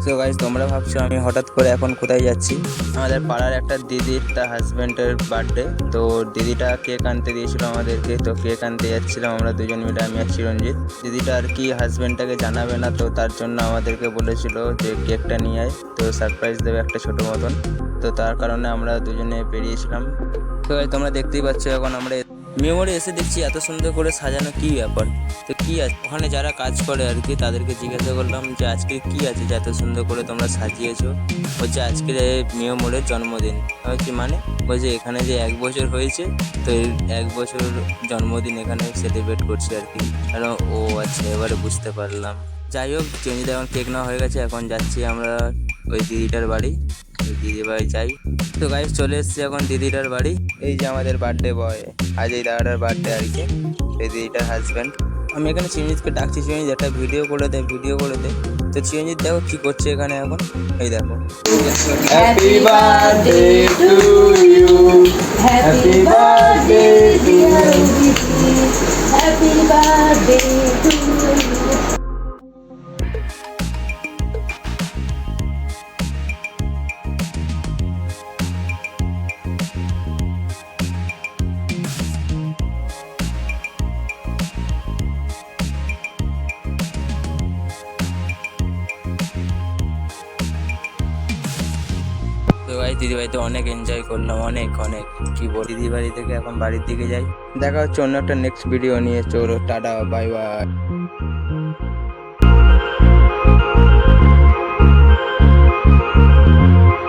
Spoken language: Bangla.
সো গাইস, তোমরা ভাবছো আমি হঠাৎ করে এখন কোথায় যাচ্ছি। আমাদের পাড়ার একটা দিদির তার হাজব্যান্ডের বার্থডে, তো দিদিটা কেক আনতে দিয়েছিল আমাদেরকে, তো কেক আনতে যাচ্ছিলাম আমরা দুজন মিলে, আমি আর চিরঞ্জিত। দিদিটা আর কি হাজব্যান্ডটাকে জানাবে না, তো তার জন্য আমাদেরকে বলেছিল যে কেকটা নিয়ে আয়, তো সারপ্রাইজ দেবে একটা ছোটো মতন। তো তার কারণে আমরা দুজনে বেরিয়েছিলাম। তো তোমরা দেখতেই পাচ্ছ এখন আমরা মেমোরি এসে দেখছি এত সুন্দর করে সাজানো, কি ব্যাপার। তো কি আছে ওখানে যারা কাজ করে আর কি, তাদেরকে জিজ্ঞাসা করলাম যে আজকে কি আছে যে এত সুন্দর করে তোমরা সাজিয়েছো। বলছে আজকে মেয়ে মোড়ের জন্মদিন। কি মানে? বলছে এখানে যে 1 বছর হয়েছে, তো এই 1 বছর জন্মদিন এখানে সেলিব্রেট করছি আর কি। আর ও আচ্ছা, এবারে বুঝতে পারলাম। যাই হোক, চেঞ্জিতে এখন কেক নেওয়া হয়ে গেছে, এখন যাচ্ছি আমরা ওই দিদিটার বাড়ি। ওই দিদির বাড়ি যাই। তো গাইস, চলে এসেছি এখন দিদিটার বাড়ি। এই যে আমাদের বার্থডে বয়, আজ এই দাদাটার বার্থডে আর কি, এই দিদিটার হাজব্যান্ড। আমি এখানে চিরঞ্জিতকে ডাকছি, চিরঞ্জিত একটা ভিডিও করে দে, ভিডিও করে দে। তো চিরঞ্জিত দেখো কি করছে এখানে এখন, এই দেখো। Happy birthday to you. Happy birthday dear Vicky. Happy birthday to you. তো ভাই দিদি বাড়িতে অনেক এনজয় করলাম, অনেক অনেক কি বল। দিদি বাড়ি থেকে এখন বাড়ির দিকে যাই। দেখা হচ্ছে অন্য একটা নেক্সট ভিডিও নিয়ে। চলো টাটা, বাই বাই।